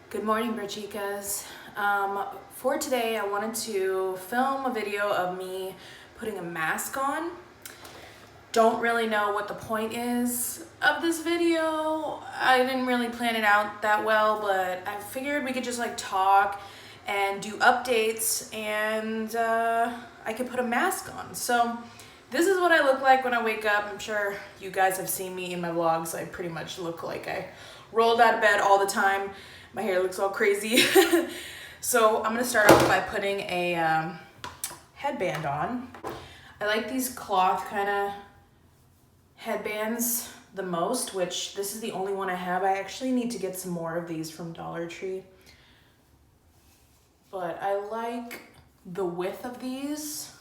Good morning, BROCHIKAS. For today, I wanted to film a video of me putting a mask on. Don't really know what the point is of this video. I didn't really plan it out that well, but I figured we could just like talk and do updates and I could put a mask on. So this is what I look like when I wake up. I'm sure you guys have seen me in my vlogs. I pretty much look like I rolled out of bed all the time. My hair looks all crazy. So I'm gonna start off by putting a headband on. I like these cloth kind of headbands the most, which this is the only one I have. I actually need to get some more of these from Dollar Tree. But I like the width of these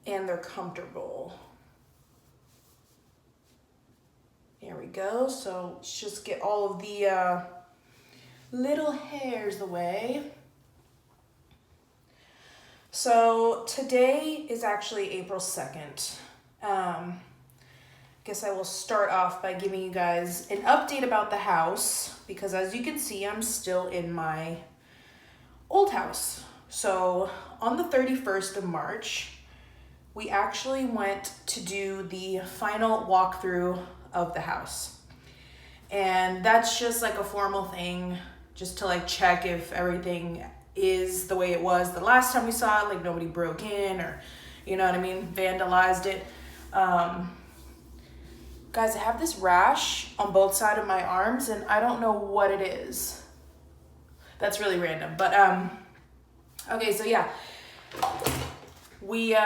and they're comfortable. There we go. So let's just get all of the little hairs away. So today is actually April 2nd. Guess I will start off by giving you guys an update about the house because as you can see, I'm still in my old house. So on the 31st of March, we actually went to do the final walkthrough of the house. And that's just like a formal thing just to like check if everything is the way it was the last time we saw it, like nobody broke in or, you know what I mean, vandalized it. Guys, I have this rash on both sides of my arms and I don't know what it is. That's really random, but okay, so yeah. We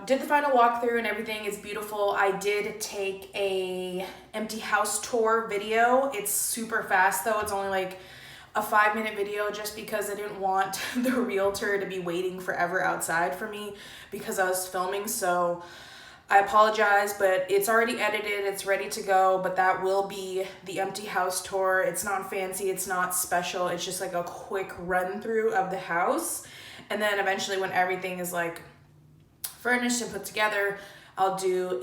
did the final walkthrough and everything is beautiful. I did take a empty house tour video. It's super fast though. It's only like a 5-minute video just because I didn't want the realtor to be waiting forever outside for me because I was filming. So I apologize, but it's already edited. It's ready to go, but that will be the empty house tour. It's not fancy. It's not special. It's just like a quick run through of the house. And then eventually when everything is like furnished and put together, I'll do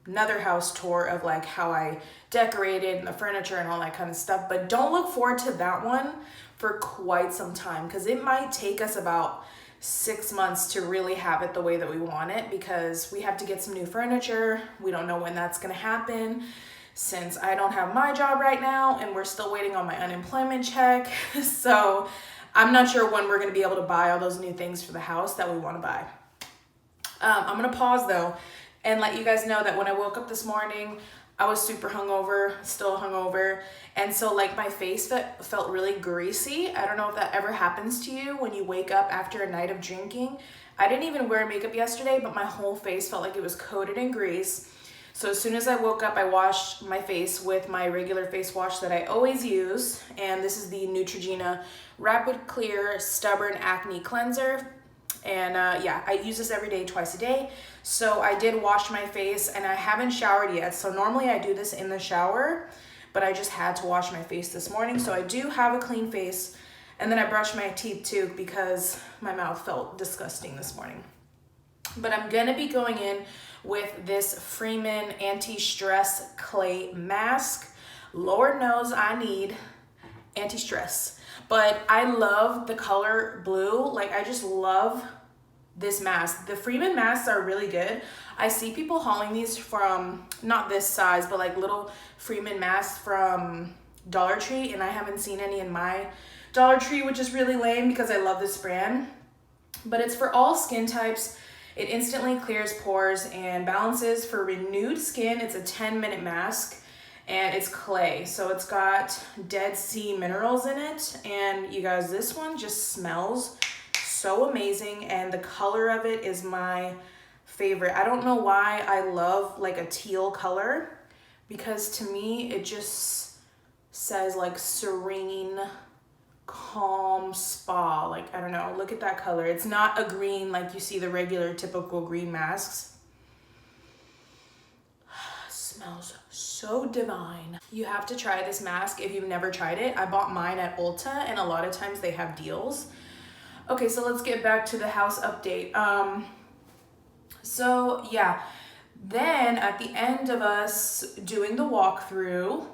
another house tour of like how I decorated and the furniture and all that kind of stuff. But don't look forward to that one for quite some time because it might take us about 6 months to really have it the way that we want it because we have to get some new furniture. We don't know when that's gonna happen since I don't have my job right now and we're still waiting on my unemployment check. So I'm not sure when we're gonna be able to buy all those new things for the house that we wanna buy. I'm gonna pause though and let you guys know that when I woke up this morning, I was super hungover, still hungover. And so like my face felt really greasy. I don't know if that ever happens to you when you wake up after a night of drinking. I didn't even wear makeup yesterday, but my whole face felt like it was coated in grease. So as soon as I woke up, I washed my face with my regular face wash that I always use. And this is the Neutrogena Rapid Clear Stubborn Acne Cleanser. And yeah, I use this every day, twice a day. So I did wash my face and I haven't showered yet. So normally I do this in the shower, but I just had to wash my face this morning. So I do have a clean face. And then I brushed my teeth too because my mouth felt disgusting this morning. But I'm gonna be going in with this Freeman Anti-Stress Clay Mask. Lord knows I need anti-stress. But I love the color blue. Like I just love this mask. The Freeman masks are really good. I see people hauling these from, not this size, but like little Freeman masks from Dollar Tree. And I haven't seen any in my Dollar Tree, which is really lame because I love this brand. But it's for all skin types. It instantly clears pores and balances for renewed skin. It's a 10-minute mask. And it's clay, so it's got Dead Sea minerals in it. And you guys, this one just smells so amazing. And the color of it is my favorite. I don't know why I love like a teal color because to me, it just says like serene, calm spa. Like, I don't know, look at that color. It's not a green like you see the regular typical green masks. Smells so divine. You have to try this mask if you've never tried it. I bought mine at Ulta and a lot of times they have deals. Okay, so let's get back to the house update. So yeah, then at the end of us doing the walkthrough,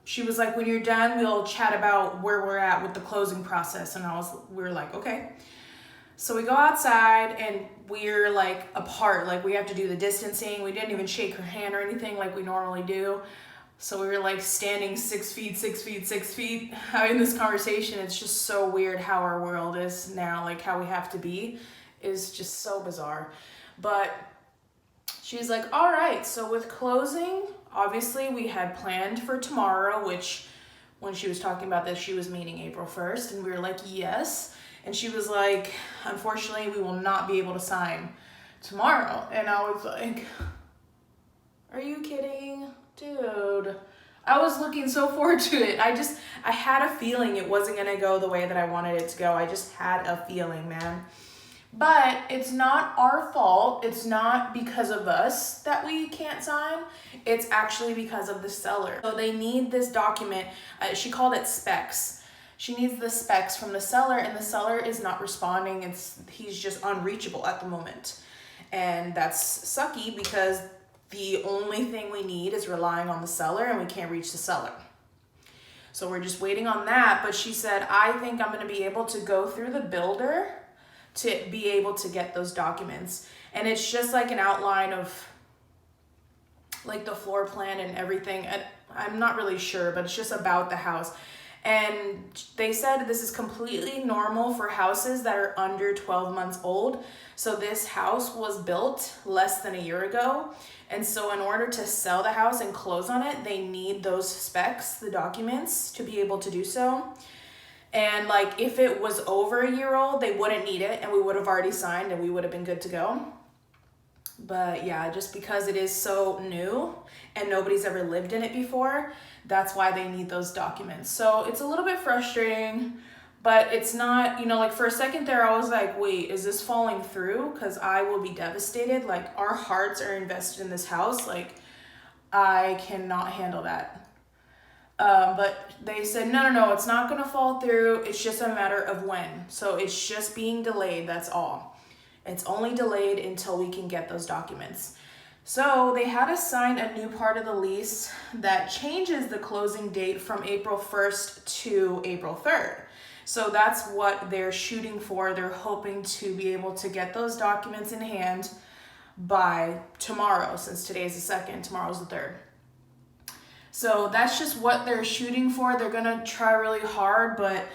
she was like, when you're done, we'll chat about where we're at with the closing process. And we were like, okay. So we go outside and we're like apart, like we have to do the distancing. We didn't even shake her hand or anything like we normally do. So we were like standing 6 feet, 6 feet, 6 feet, having this conversation. It's just so weird how our world is now, like how we have to be is just so bizarre. But she's like, all right, so with closing, obviously we had planned for tomorrow, which when she was talking about this, she was meaning April 1st. And we were like, yes. And she was like, unfortunately, we will not be able to sign tomorrow. And I was like, are you kidding? Dude, I was looking so forward to it. I had a feeling it wasn't going to go the way that I wanted it to go. I just had a feeling, man. But it's not our fault. It's not because of us that we can't sign. It's actually because of the seller. So they need this document. She called it specs. She needs the specs from the seller, and the seller is not responding. He's just unreachable at the moment. And that's sucky because the only thing we need is relying on the seller, and we can't reach the seller. So we're just waiting on that. But she said, I think I'm going to be able to go through the builder to be able to get those documents. And it's just like an outline of like the floor plan and everything. And I'm not really sure, but it's just about the house. And they said this is completely normal for houses that are under 12 months old. So this house was built less than a year ago. And so in order to sell the house and close on it, they need those specs, the documents, to be able to do so. And like if it was over a year old, they wouldn't need it and we would have already signed and we would have been good to go. But yeah, just because it is so new and nobody's ever lived in it before, that's why they need those documents. So it's a little bit frustrating, but it's not, like for a second there, I was like, wait, is this falling through? Because I will be devastated. Like our hearts are invested in this house. Like I cannot handle that. But they said, no, it's not going to fall through. It's just a matter of when. So it's just being delayed. That's all. It's only delayed until we can get those documents. So they had us sign a new part of the lease that changes the closing date from April 1st to April 3rd. So that's what they're shooting for. They're hoping to be able to get those documents in hand by tomorrow, since today's the 2nd, tomorrow's the 3rd. So that's just what they're shooting for. They're going to try really hard, but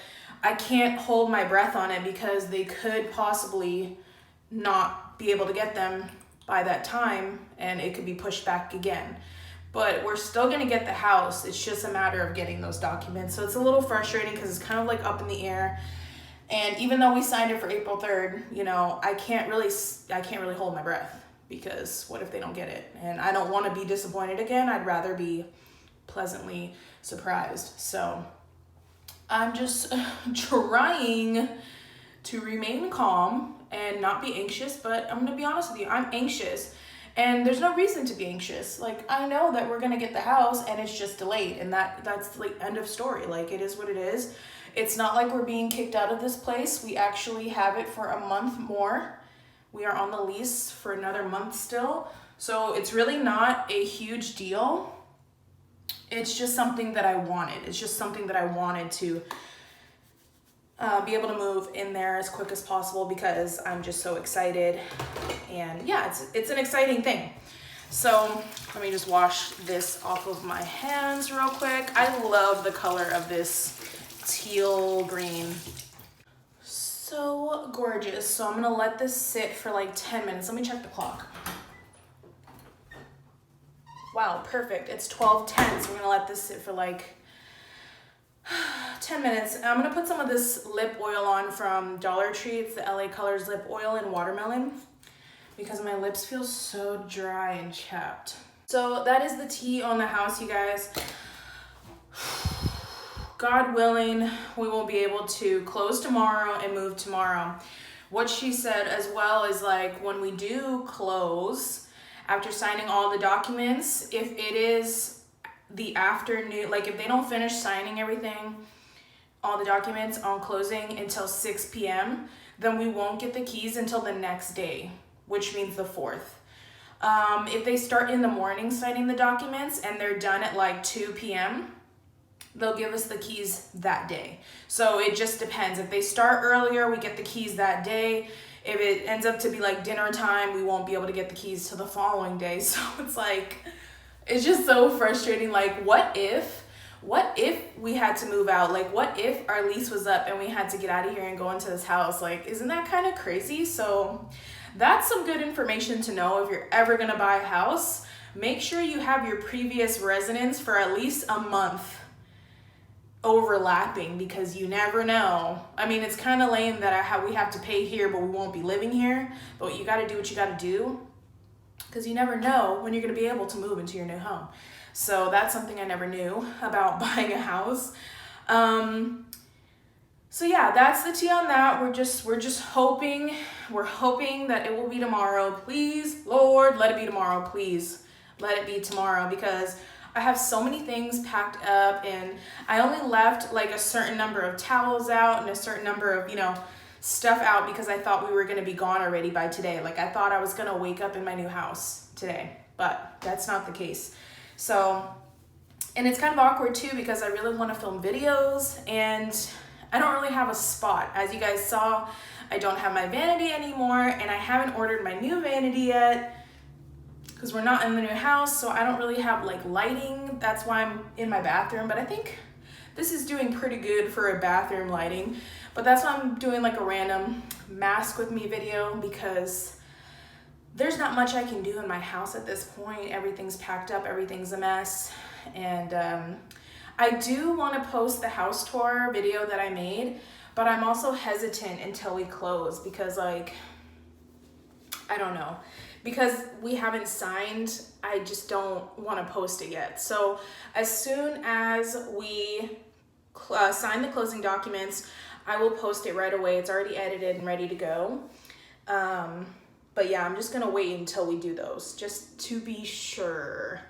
I can't hold my breath on it because they could possibly not be able to get them by that time and it could be pushed back again. But we're still going to get the house. It's just a matter of getting those documents. So it's a little frustrating because it's kind of like up in the air. And even though we signed it for April 3rd, I can't really hold my breath because what if they don't get it? And I don't want to be disappointed again. I'd rather be pleasantly surprised. So I'm just trying to remain calm and not be anxious, but I'm gonna be honest with you, I'm anxious and there's no reason to be anxious. Like I know that we're gonna get the house and it's just delayed, and that's like end of story. Like it is what it is. It's not like we're being kicked out of this place. We actually have it for a month more. We are on the lease for another month still. So it's really not a huge deal. It's just something that I wanted. It's just something that I wanted to be able to move in there as quick as possible because I'm just so excited. And yeah, it's an exciting thing. So let me just wash this off of my hands real quick. I love the color of this teal green. So gorgeous. So I'm gonna let this sit for like 10 minutes. Let me check the clock. Wow, perfect. It's 12:10, so we're gonna let this sit for like 10 minutes. And I'm gonna put some of this lip oil on from Dollar Tree. It's the LA Colors lip oil in watermelon because my lips feel so dry and chapped. So that is the tea on the house, you guys. God willing, we will be able to close tomorrow and move tomorrow. What she said as well is like when we do close, after signing all the documents, if it is the afternoon, like if they don't finish signing everything, all the documents on closing until 6 p.m., then we won't get the keys until the next day, which means the 4th. If they start in the morning signing the documents and they're done at like 2 p.m., they'll give us the keys that day. So it just depends. If they start earlier, we get the keys that day. If it ends up to be like dinner time, we won't be able to get the keys till the following day. So it's like, it's just so frustrating. Like, what if we had to move out? Like, what if our lease was up and we had to get out of here and go into this house? Like, isn't that kind of crazy? So that's some good information to know if you're ever gonna buy a house. Make sure you have your previous residence for at least a month overlapping, because you never know. I mean, it's kind of lame that we have to pay here, but we won't be living here. But you got to do what you got to do, because you never know when you're going to be able to move into your new home. So that's something I never knew about buying a house. So yeah, that's the tea on that. We're just hoping. We're hoping that it will be tomorrow. Please, Lord, let it be tomorrow. Please, let it be tomorrow, because I have so many things packed up, and I only left like a certain number of towels out and a certain number of, stuff out, because I thought we were going to be gone already by today. Like, I thought I was going to wake up in my new house today, but that's not the case. So, and it's kind of awkward too, because I really want to film videos and I don't really have a spot. As you guys saw, I don't have my vanity anymore, and I haven't ordered my new vanity yet, because we're not in the new house, so I don't really have like lighting. That's why I'm in my bathroom, but I think this is doing pretty good for a bathroom lighting. But that's why I'm doing like a random mask with me video, because there's not much I can do in my house at this point. Everything's packed up, everything's a mess. And I do want to post the house tour video that I made, but I'm also hesitant until we close, because like, I don't know. Because we haven't signed, I just don't want to post it yet. So as soon as we sign the closing documents, I will post it right away. It's already edited and ready to go. But yeah, I'm just going to wait until we do those, just to be sure.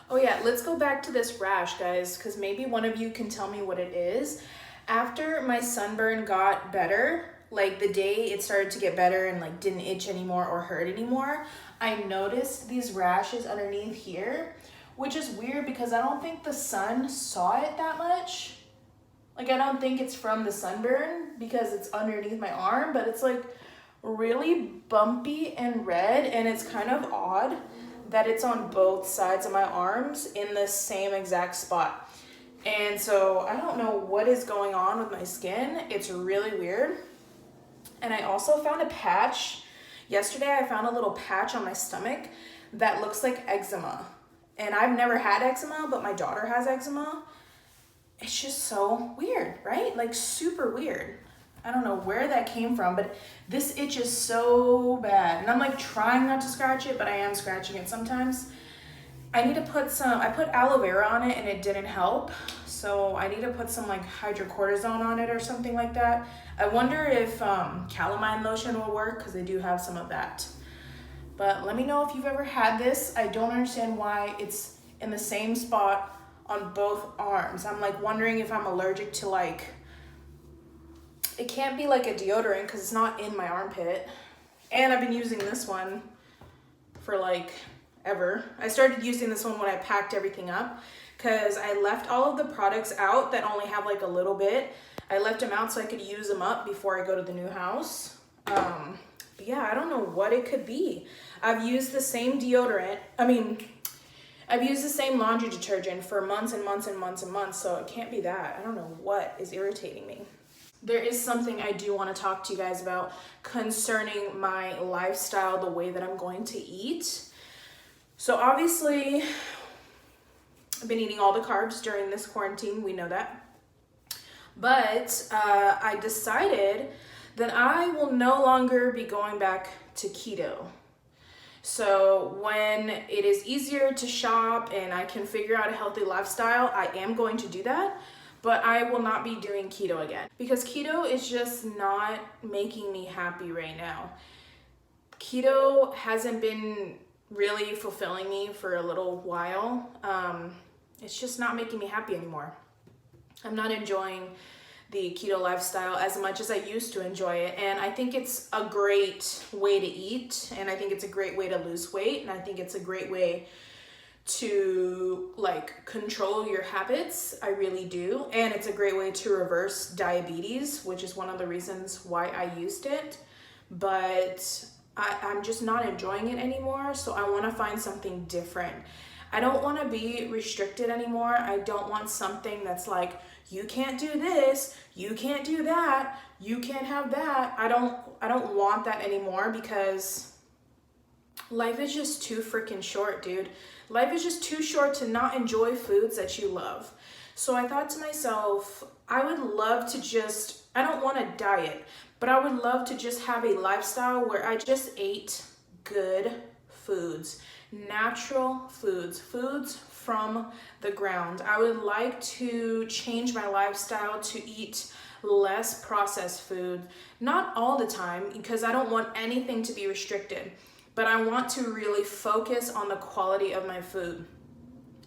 Oh yeah, let's go back to this rash, guys, because maybe one of you can tell me what it is. After my sunburn got better, like the day it started to get better and like didn't itch anymore or hurt anymore, I noticed these rashes underneath here, which is weird because I don't think the sun saw it that much. Like, I don't think it's from the sunburn because it's underneath my arm, but it's like really bumpy and red, and it's kind of odd that it's on both sides of my arms in the same exact spot. And so I don't know what is going on with my skin. It's really weird. And I also found a patch. Yesterday I found a little patch on my stomach that looks like eczema. And I've never had eczema, but my daughter has eczema. It's just so weird, right? Like, super weird. I don't know where that came from, but this itch is so bad. And I'm like trying not to scratch it, but I am scratching it sometimes. I need to put I put aloe vera on it and it didn't help. So I need to put some like hydrocortisone on it or something like that. I wonder if calamine lotion will work, because they do have some of that. But let me know if you've ever had this. I don't understand why it's in the same spot on both arms. I'm like wondering if I'm allergic to like, it can't be like a deodorant because it's not in my armpit. And I've been using this one for like ever. I started using this one when I packed everything up, because I left all of the products out that only have like a little bit. I left them out so I could use them up before I go to the new house. But yeah, I don't know what it could be. I've used the same deodorant. I've used the same laundry detergent for months and months and months and months, so it can't be that. I don't know what is irritating me. There is something I do want to talk to you guys about concerning my lifestyle, the way that I'm going to eat. So obviously, I've been eating all the carbs during this quarantine. We know that. But I decided that I will no longer be going back to keto. So when it is easier to shop and I can figure out a healthy lifestyle, I am going to do that. But I will not be doing keto again, because keto is just not making me happy right now. Keto hasn't been really fulfilling me for a little while. It's just not making me happy anymore. I'm not enjoying the keto lifestyle as much as I used to enjoy it. And I think it's a great way to eat. And I think it's a great way to lose weight. And I think it's a great way to like control your habits. I really do. And it's a great way to reverse diabetes, which is one of the reasons why I used it. But I'm just not enjoying it anymore. So I want to find something different. I don't want to be restricted anymore. I don't want something that's like, you can't do this, you can't do that, you can't have that. I don't want that anymore, because life is just too freaking short, dude. Life is just too short to not enjoy foods that you love. So I thought to myself, I would love to just, I don't want to diet, but I would love to just have a lifestyle where I just ate good foods, natural foods, foods from the ground. I would like to change my lifestyle to eat less processed food, not all the time, because I don't want anything to be restricted, but I want to really focus on the quality of my food.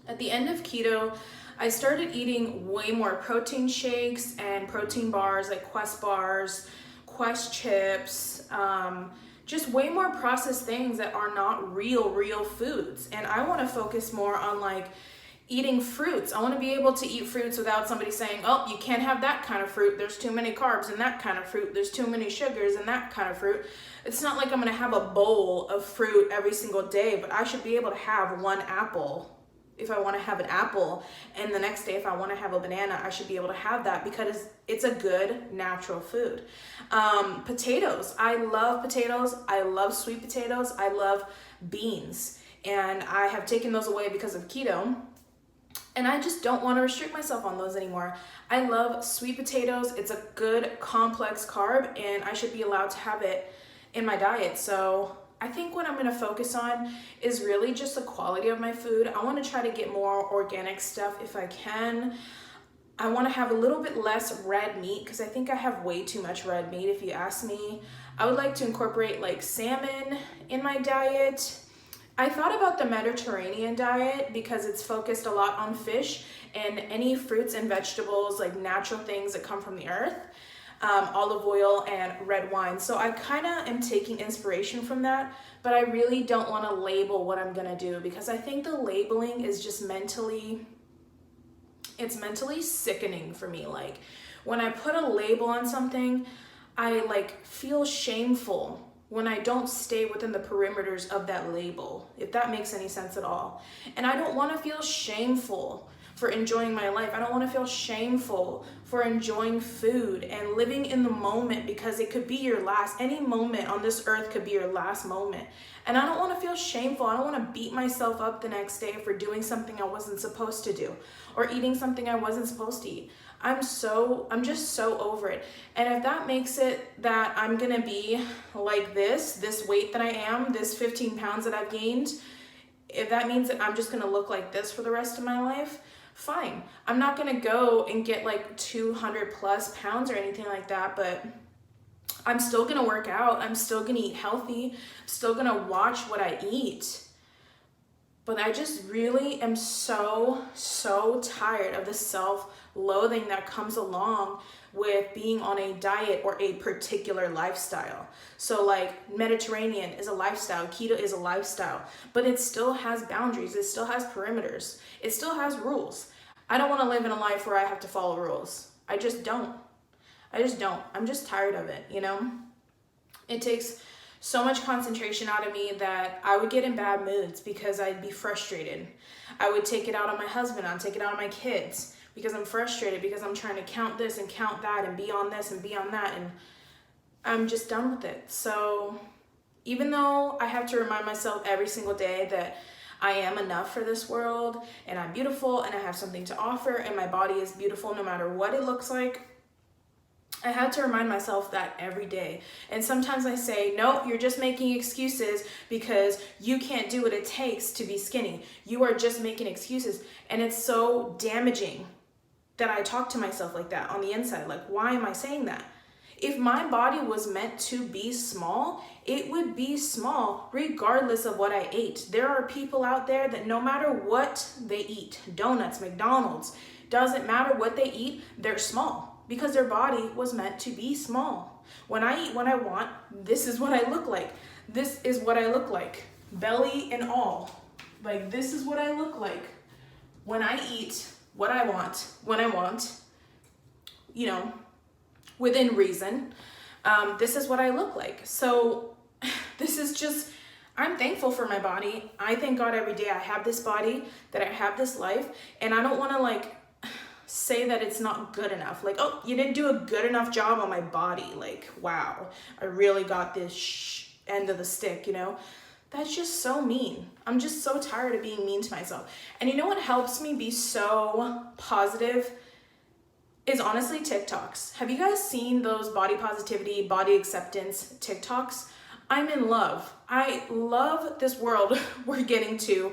At the end of keto, I started eating way more protein shakes and protein bars, like Quest bars, Quest chips, just way more processed things that are not real foods. And I want to focus more on like eating fruits. I want to be able to eat fruits without somebody saying, oh, you can't have that kind of fruit, there's too many carbs in that kind of fruit, there's too many sugars in that kind of fruit. It's not like I'm going to have a bowl of fruit every single day, but I should be able to have one apple if I want to have an apple, and the next day if I want to have a banana, I should be able to have that because it's a good natural food. Potatoes, I love potatoes, I love sweet potatoes, I love beans, and I have taken those away because of keto, and I just don't want to restrict myself on those anymore. I love sweet potatoes, it's a good complex carb, and I should be allowed to have it in my diet. So I think what I'm going to focus on is really just the quality of my food. I want to try to get more organic stuff if I can. I want to have a little bit less red meat because I think I have way too much red meat if you ask me. I would like to incorporate like salmon in my diet. I thought about the Mediterranean diet because it's focused a lot on fish and any fruits and vegetables, like natural things that come from the earth. Olive oil and red wine. So I kind of am taking inspiration from that, but I really don't want to label what I'm going to do because I think the labeling is just mentally sickening for me. Like when I put a label on something, I like feel shameful when I don't stay within the perimeters of that label, if that makes any sense at all. And I don't want to feel shameful for enjoying my life. I don't want to feel shameful for enjoying food and living in the moment, because it could be your last, any moment on this earth could be your last moment. And I don't want to feel shameful. I don't want to beat myself up the next day for doing something I wasn't supposed to do or eating something I wasn't supposed to eat. I'm just so over it. And if that makes it that I'm going to be like this weight that I am, this 15 pounds that I've gained, if that means that I'm just going to look like this for the rest of my life, fine. I'm not going to go and get like 200 plus pounds or anything like that, but I'm still going to work out. I'm still going to eat healthy. I'm still going to watch what I eat. But I just really am so tired of the self-loathing that comes along with being on a diet or a particular lifestyle. So like Mediterranean is a lifestyle, keto is a lifestyle, but it still has boundaries, it still has perimeters, it still has rules. I don't want to live in a life where I have to follow rules. I just don't. I'm just tired of it, you know? It takes so much concentration out of me that I would get in bad moods because I'd be frustrated. I would take it out on my husband, I'd take it out on my kids because I'm frustrated, because I'm trying to count this and count that and be on this and be on that, and I'm just done with it. So even though I have to remind myself every single day that I am enough for this world and I'm beautiful and I have something to offer and my body is beautiful no matter what it looks like, I had to remind myself that every day. And sometimes I say, no, you're just making excuses because you can't do what it takes to be skinny. You are just making excuses. And it's so damaging that I talk to myself like that on the inside. Like, why am I saying that? If my body was meant to be small, it would be small regardless of what I ate. There are people out there that no matter what they eat, donuts, McDonald's, doesn't matter what they eat, they're small because their body was meant to be small. When I eat what I want, this is what I look like. This is what I look like, belly and all. Like, this is what I look like when I eat what I want, when I want, you know, within reason. This is what I look like. So this is just, I'm thankful for my body. I thank God every day I have this body, that I have this life, and I don't want to like say that it's not good enough. Like, oh, you didn't do a good enough job on my body. Like, wow, I really got this end of the stick, you know? That's just so mean. I'm just so tired of being mean to myself. And you know what helps me be so positive is honestly TikToks. Have you guys seen those body positivity, body acceptance TikToks? I'm in love. I love this world we're getting to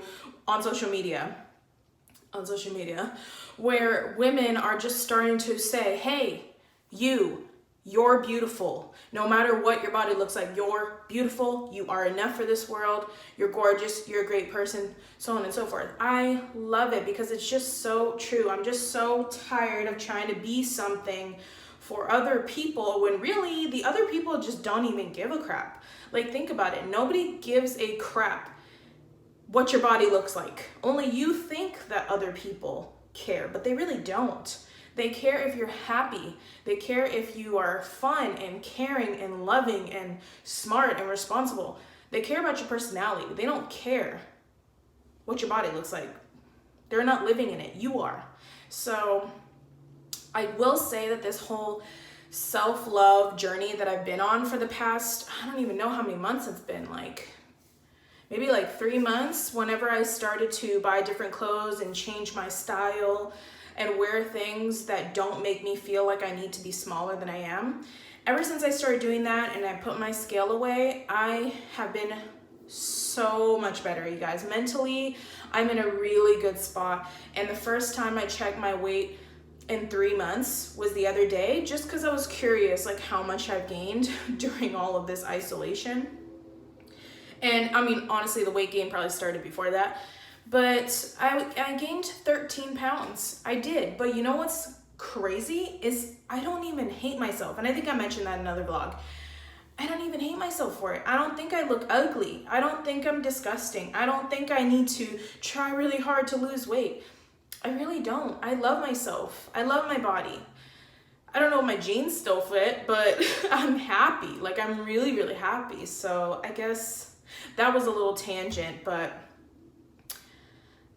on social media, where women are just starting to say, hey, you're beautiful. No matter what your body looks like, you're beautiful. You are enough for this world. You're gorgeous. You're a great person, so on and so forth. I love it because it's just so true. I'm just so tired of trying to be something for other people when really the other people just don't even give a crap. Like, think about it. Nobody gives a crap what your body looks like. Only you think that other people care, but they really don't. They care if you're happy. They care if you are fun and caring and loving and smart and responsible. They care about your personality. They don't care what your body looks like. They're not living in it. You are. So I will say that this whole self-love journey that I've been on for the past, I don't even know how many months it's been, like maybe like 3 months, whenever I started to buy different clothes and change my style and wear things that don't make me feel like I need to be smaller than I am. Ever since I started doing that and I put my scale away, I have been so much better, you guys. Mentally, I'm in a really good spot. And the first time I checked my weight in 3 months was the other day, just because I was curious like how much I've gained during all of this isolation. And I mean, honestly, the weight gain probably started before that. But I gained 13 pounds. I did. But you know what's crazy is I don't even hate myself. And I think I mentioned that in another vlog. I don't even hate myself for it. I don't think I look ugly. I don't think I'm disgusting. I don't think I need to try really hard to lose weight. I really don't. I love myself. I love my body. I don't know if my jeans still fit, but I'm happy. Like, I'm really, really happy. So I guess that was a little tangent, but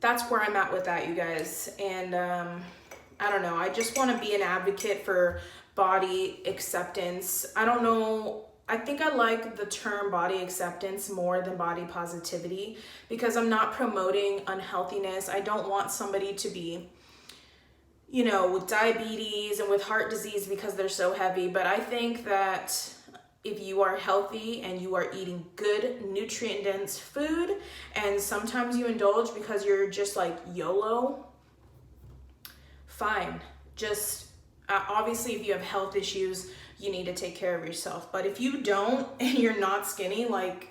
that's where I'm at with that, you guys. And I don't know. I just want to be an advocate for body acceptance. I don't know. I think I like the term body acceptance more than body positivity because I'm not promoting unhealthiness. I don't want somebody to be, you know, with diabetes and with heart disease because they're so heavy. But I think that if you are healthy and you are eating good nutrient-dense food and sometimes you indulge because you're just like YOLO, fine. Just obviously if you have health issues, you need to take care of yourself. But if you don't and you're not skinny, like,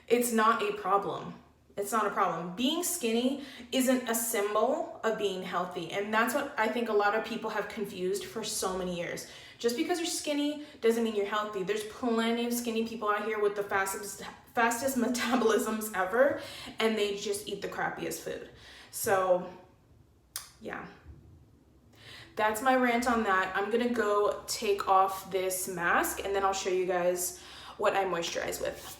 it's not a problem. It's not a problem. Being skinny isn't a symbol of being healthy. And that's what I think a lot of people have confused for so many years. Just because you're skinny doesn't mean you're healthy. There's plenty of skinny people out here with the fastest metabolisms ever, and they just eat the crappiest food. So, yeah. That's my rant on that. I'm gonna go take off this mask and then I'll show you guys what I moisturize with.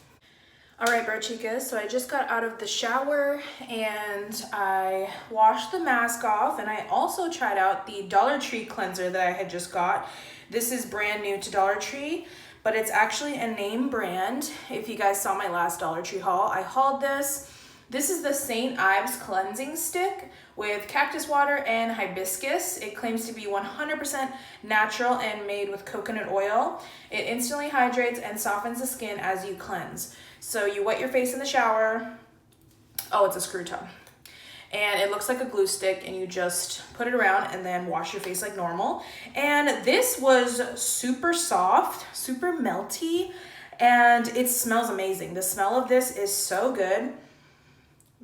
All right, BROCHIKAS, so I just got out of the shower and I washed the mask off, and I also tried out the Dollar Tree cleanser that I had just got. This is brand new to Dollar Tree, but it's actually a name brand. If you guys saw my last Dollar Tree haul, I hauled this. This is the St. Ives cleansing stick with cactus water and hibiscus. It claims to be 100% natural and made with coconut oil. It instantly hydrates and softens the skin as you cleanse. So you wet your face in the shower. Oh, it's a screw tub. And it looks like a glue stick, and you just put it around and then wash your face like normal. And this was super soft, super melty, and it smells amazing. The smell of this is so good.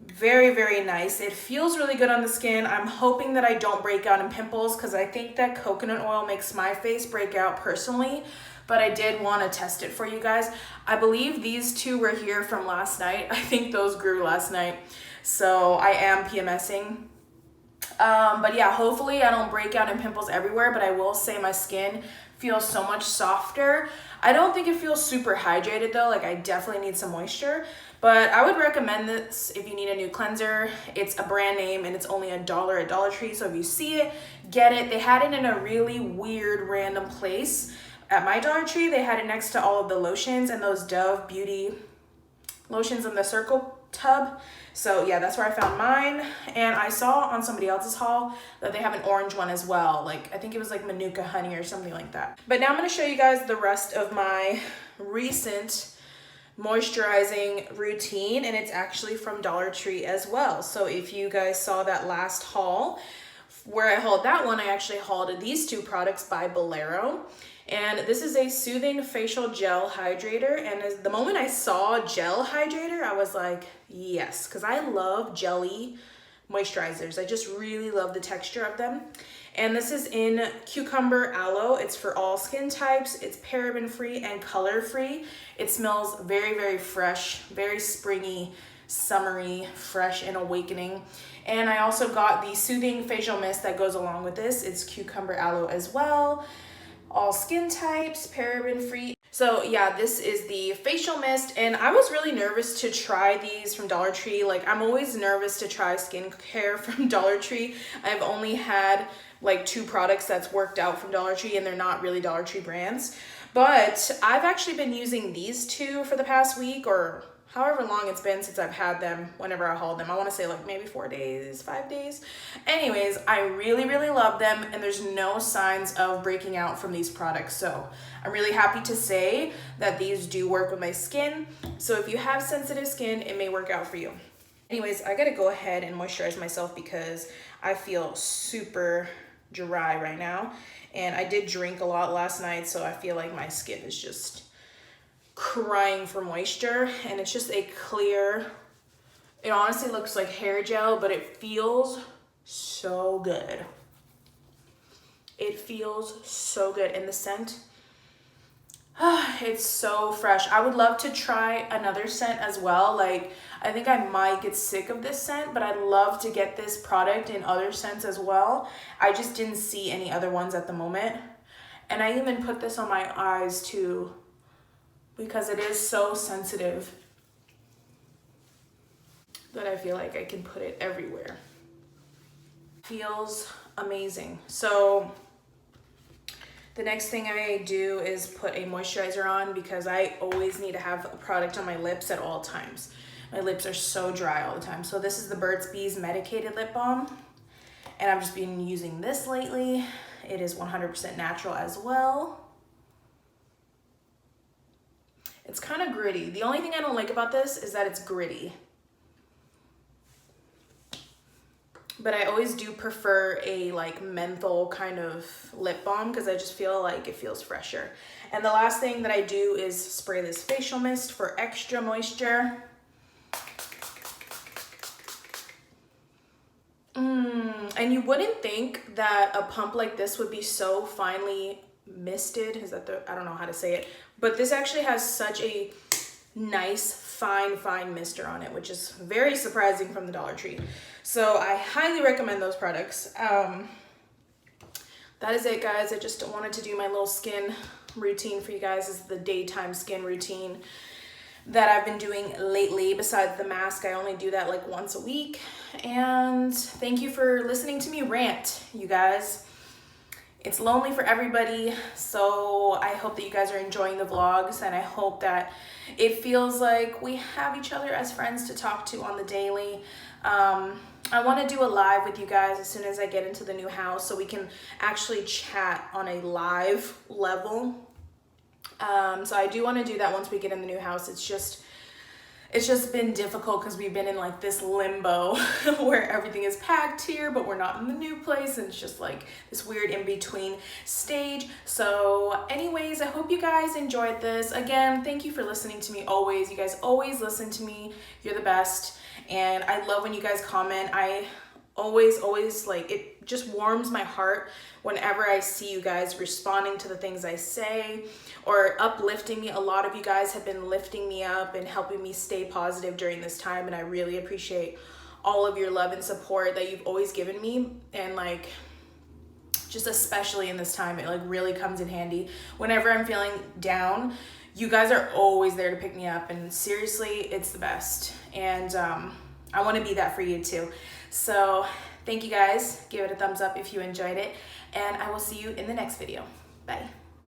Very, very nice. It feels really good on the skin. I'm hoping that I don't break out in pimples because I think that coconut oil makes my face break out personally, but I did want to test it for you guys. I believe these two were here from last night. I think those grew last night. So I am PMSing. But yeah, hopefully I don't break out in pimples everywhere, but I will say my skin feels so much softer. I don't think it feels super hydrated though. Like I definitely need some moisture, but I would recommend this if you need a new cleanser. It's a brand name and it's only $1 at Dollar Tree. So if you see it, get it. They had it in a really weird random place at my Dollar Tree. They had it next to all of the lotions and those Dove Beauty lotions in the circle tub. So yeah, that's where I found mine. And I saw on somebody else's haul that they have an orange one as well. Like I think it was like Manuka honey or something like that. But now I'm going to show you guys the rest of my recent moisturizing routine, and it's actually from Dollar Tree as well. So if you guys saw that last haul where I hauled that one, I actually hauled these two products by Bolero. And this is a soothing facial gel hydrator. And as the moment I saw gel hydrator, I was like, yes, because I love jelly moisturizers. I just really love the texture of them. And this is in cucumber aloe. It's for all skin types. It's paraben free and color free. It smells very, very fresh, very springy, summery, fresh and awakening. And I also got the soothing facial mist that goes along with this. It's cucumber aloe as well. All skin types, paraben free. So yeah, this is the facial mist, and I was really nervous to try these from Dollar Tree. Like I'm always nervous to try skincare from Dollar Tree. I've only had like 2 products that's worked out from Dollar Tree, and they're not really Dollar Tree brands. But I've actually been using these 2 for the past week, or however long it's been since I've had them, whenever I hauled them. I want to say like maybe 4 days, 5 days. Anyways, I really, really love them, and there's no signs of breaking out from these products. So I'm really happy to say that these do work with my skin. So if you have sensitive skin, it may work out for you. Anyways, I gotta go ahead and moisturize myself because I feel super dry right now. And I did drink a lot last night, so I feel like my skin is just crying for moisture, and it's just a clear, it honestly looks like hair gel, but it feels so good. It feels so good, and the scent, it's so fresh. I would love to try another scent as well. Like I think I might get sick of this scent, but I'd love to get this product in other scents as well. I just didn't see any other ones at the moment. And I even put this on my eyes too, because it is so sensitive that I feel like I can put it everywhere. Feels amazing. So the next thing I do is put a moisturizer on because I always need to have a product on my lips at all times. My lips are so dry all the time. So this is the Burt's Bees Medicated Lip Balm, and I've just been using this lately. It is 100% natural as well. It's kind of gritty. The only thing I don't like about this is that it's gritty. But I always do prefer a like menthol kind of lip balm because I just feel like it feels fresher. And the last thing that I do is spray this facial mist for extra moisture. And you wouldn't think that a pump like this would be so finely misted. Is that I don't know how to say it, but this actually has such a nice fine mister on it, which is very surprising from the Dollar Tree. So I highly recommend those products. That is it, guys. I just wanted to do my little skin routine for you guys. This is the daytime skin routine that I've been doing lately. Besides the mask, I only do that like once a week. And thank you for listening to me rant, you guys. It's lonely for everybody, so I hope that you guys are enjoying the vlogs, and I hope that it feels like we have each other as friends to talk to on the daily. I want to do a live with you guys as soon as I get into the new house so we can actually chat on a live level. So I do want to do that once we get in the new house. it's just been difficult because we've been in like this limbo where everything is packed here, but we're not in the new place, and it's just like this weird in-between stage. So anyways, I hope you guys enjoyed this. Again, thank you for listening to me always. You guys always listen to me. You're the best. And I love when you guys comment. I always like, it just warms my heart whenever I see you guys responding to the things I say or uplifting me. A lot of you guys have been lifting me up and helping me stay positive during this time, and I really appreciate all of your love and support that you've always given me. And like, just especially in this time, it like really comes in handy. Whenever I'm feeling down, you guys are always there to pick me up, and seriously, it's the best. And I want to be that for you too. So thank you guys. Give it a thumbs up if you enjoyed it, and I will see you in the next video. Bye.